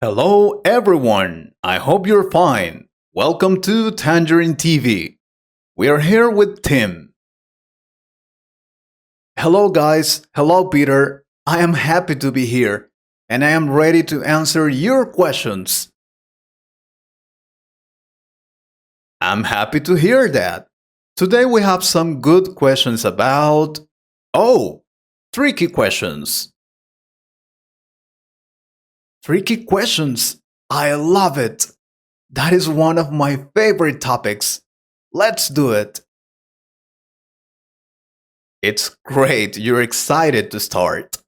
Hello, everyone. I hope you're fine. Welcome to Tangerine TV. We are here with Tim. Hello, guys. Hello, Peter. I am happy to be here and I am ready to answer your questions. I'm happy to hear that. Today we have some good questions about. Oh, tricky questions. Tricky questions. I love it. That is one of my favorite topics. Let's do it. It's great you're excited to start.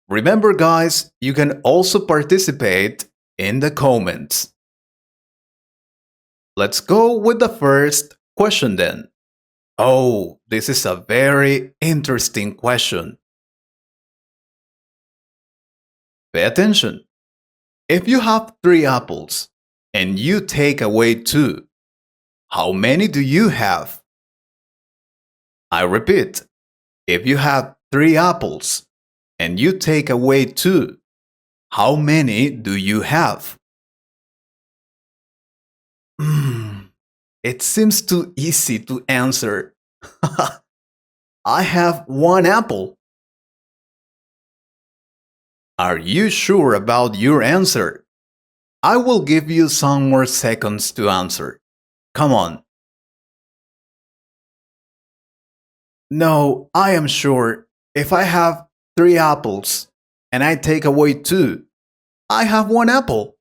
Remember, guys, you can also participate in the comments. Let's go with the first question then. Oh, this is a very interesting question. Pay attention. If you have three apples and you take away two, how many do you have? I repeat, if you have three apples and you take away two, how many do you have? It seems too easy to answer. I have one apple. Are you sure about your answer? I will give you some more seconds to answer. Come on. No, I am sure. If I have three apples and I take away two, I have one apple.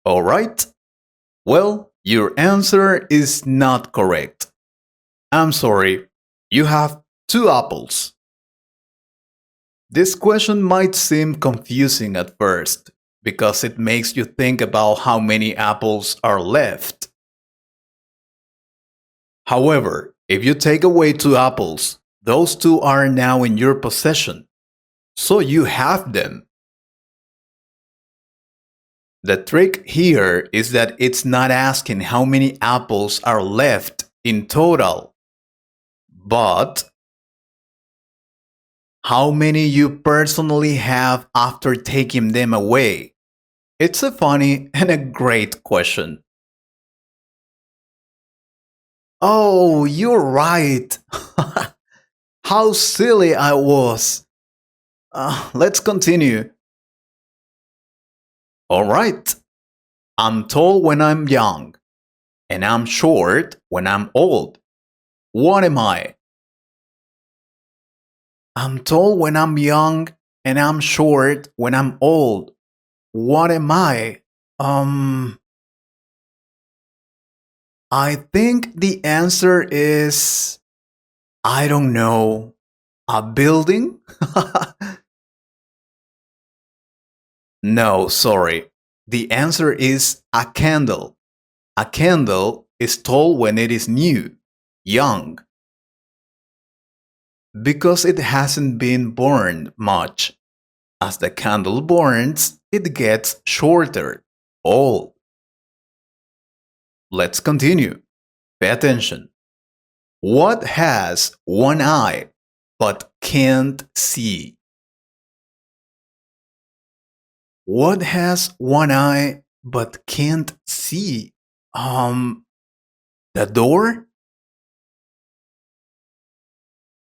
All right. Well, your answer is not correct. I'm sorry. You have two apples. This question might seem confusing at first because it makes you think about how many apples are left. However, if you take away two apples, those two are now in your possession. So you have them. The trick here is that it's not asking how many apples are left in total, but how many you personally have after taking them away. It's a funny and a great question. Oh, you're right. How silly I was. Let's continue. All right. I'm tall when I'm young, and I'm short when I'm old. What am I? I'm tall when I'm young, and I'm short when I'm old. What am I? Um, I think the answer is I don't know. A building? No, sorry. The answer is a candle. A candle is tall when it is new, young, because it hasn't been burned much. As the candle burns, it gets shorter, old. Let's continue. Pay attention. What has one eye but can't see? What has one eye but can't see? Um, the door?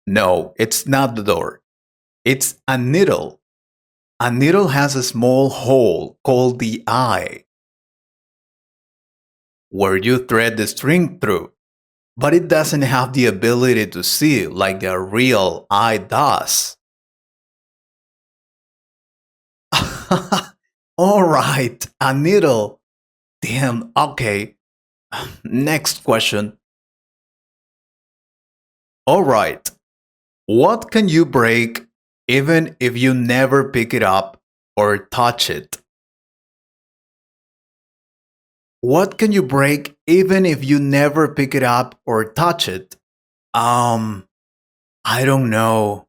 No, it's not the door. It's a needle. A needle has a small hole called the eye where you thread the string through, but it doesn't have the ability to see like the real eye does. All right, a needle. Damn, okay. Next question. All right. What can you break even if you never pick it up or touch it? What can you break even if you never pick it up or touch it? Um, I don't know.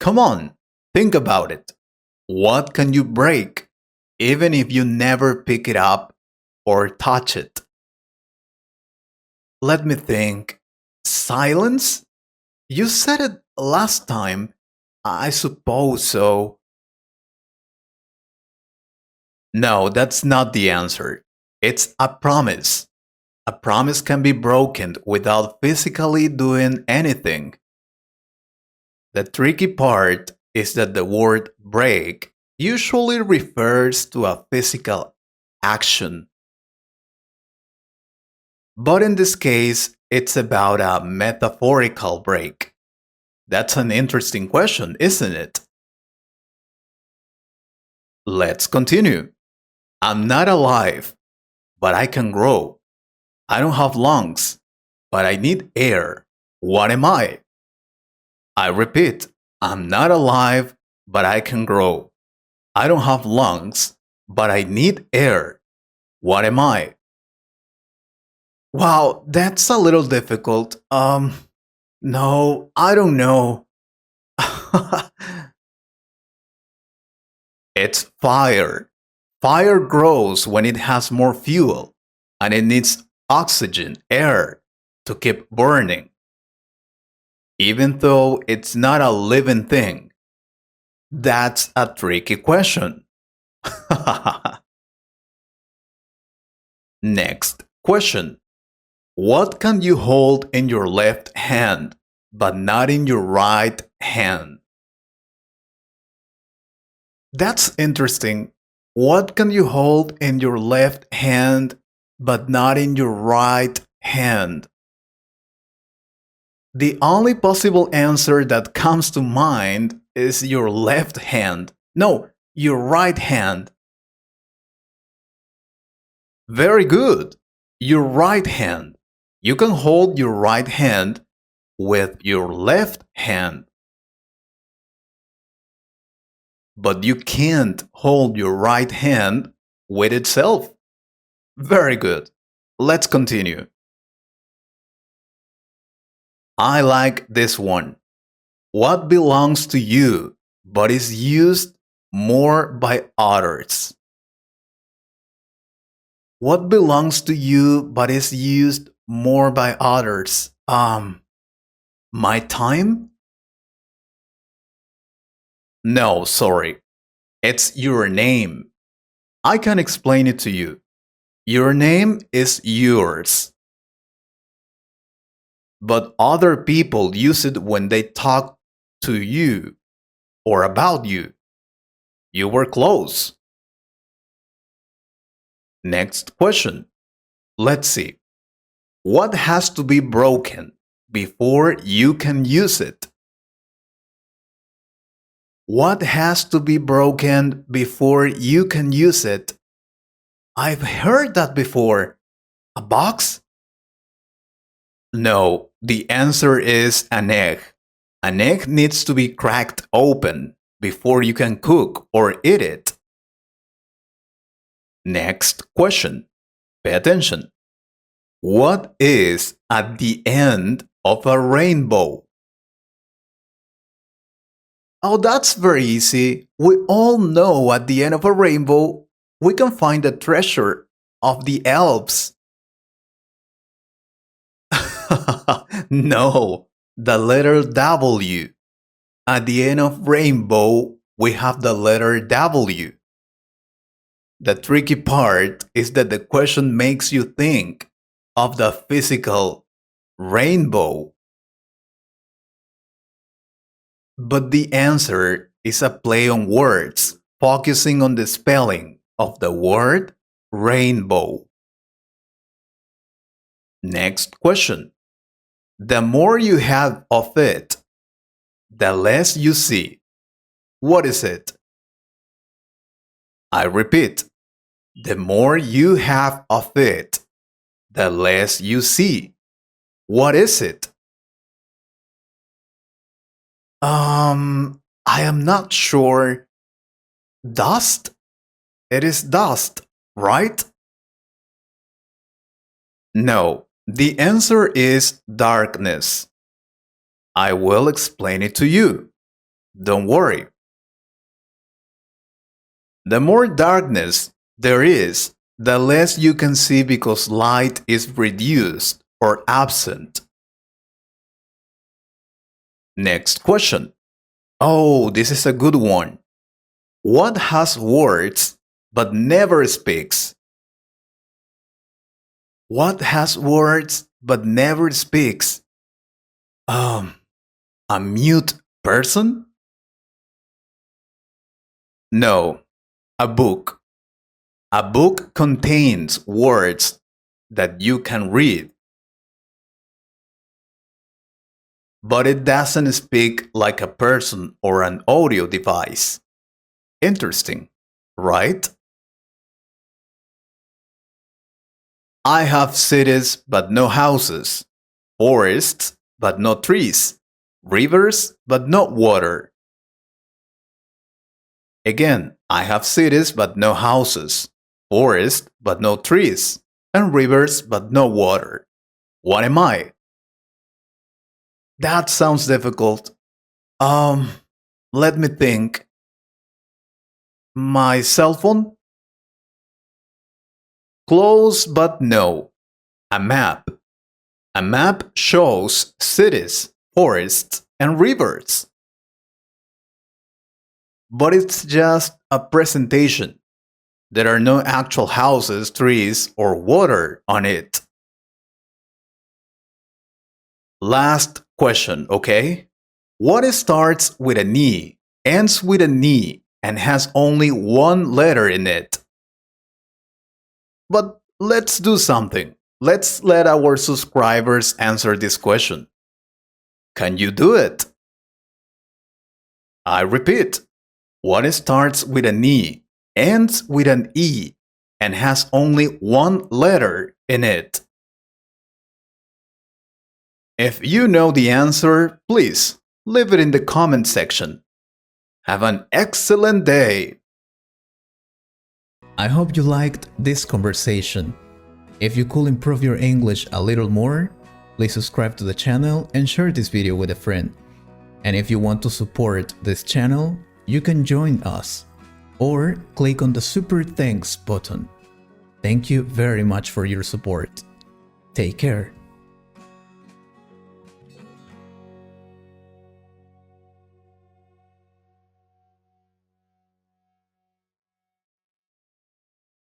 Come on, think about it. What can you break even if you never pick it up or touch it? Let me think. Silence? You said it last time. I suppose so. No, that's not the answer. It's a promise. A promise can be broken without physically doing anything. The tricky part is that the word break usually refers to a physical action. But in this case, it's about a metaphorical break. That's an interesting question, isn't it? Let's continue. I'm not alive, but I can grow. I don't have lungs, but I need air. What am I? I repeat, I'm not alive, but I can grow. I don't have lungs, but I need air. What am I? Wow, that's a little difficult. No, I don't know. It's fire. Fire grows when it has more fuel and it needs oxygen, air, to keep burning. Even though it's not a living thing, that's a tricky question. Next question. What can you hold in your left hand, but not in your right hand? That's interesting. What can you hold in your left hand, but not in your right hand? The only possible answer that comes to mind is your left hand. No, your right hand. Very good. Your right hand. You can hold your right hand with your left hand. But you can't hold your right hand with itself. Very good. Let's continue. I like this one. What belongs to you but is used more by others? What belongs to you but is used more by others? My time? No, sorry. It's your name. I can explain it to you. Your name is yours. But other people use it when they talk to you or about you. You were close. Next question. Let's see. What has to be broken before you can use it? What has to be broken before you can use it? I've heard that before. A box? No, the answer is an egg. An egg needs to be cracked open before you can cook or eat it. Next question. Pay attention. What is at the end of a rainbow? Oh, that's very easy. We all know at the end of a rainbow, we can find the treasure of the elves. No, the letter W. At the end of rainbow, we have the letter W. The tricky part is that the question makes you think of the physical rainbow. But the answer is a play on words, focusing on the spelling of the word rainbow. Next question. The more you have of it, the less you see. What is it? I repeat, the more you have of it, the less you see. What is it? I am not sure. Dust? It is dust, right? No, the answer is darkness. I will explain it to you. Don't worry. The more darkness there is, the less you can see because light is reduced or absent. Next question. Oh, this is a good one. What has words but never speaks? What has words but never speaks? A mute person? No, a book. A book contains words that you can read, but it doesn't speak like a person or an audio device. Interesting, right? I have cities but no houses, forests but no trees, rivers but no water. Again, I have cities but no houses, forests but no trees, and rivers but no water. What am I? That sounds difficult. Um, Let me think. My cell phone? Close but no. A map. A map shows cities, forests, and rivers. But it's just a presentation. There are no actual houses, trees, or water on it. Last question, okay? What starts with an E, ends with an E, and has only one letter in it? But let's do something. Let's let our subscribers answer this question. Can you do it? I repeat, what starts with an E, ends with an E, and has only one letter in it? If you know the answer, please leave it in the comment section. Have an excellent day. I hope you liked this conversation. If you could improve your English a little more, please subscribe to the channel and share this video with a friend. And if you want to support this channel, you can join us or click on the Super Thanks button. Thank you very much for your support. Take care.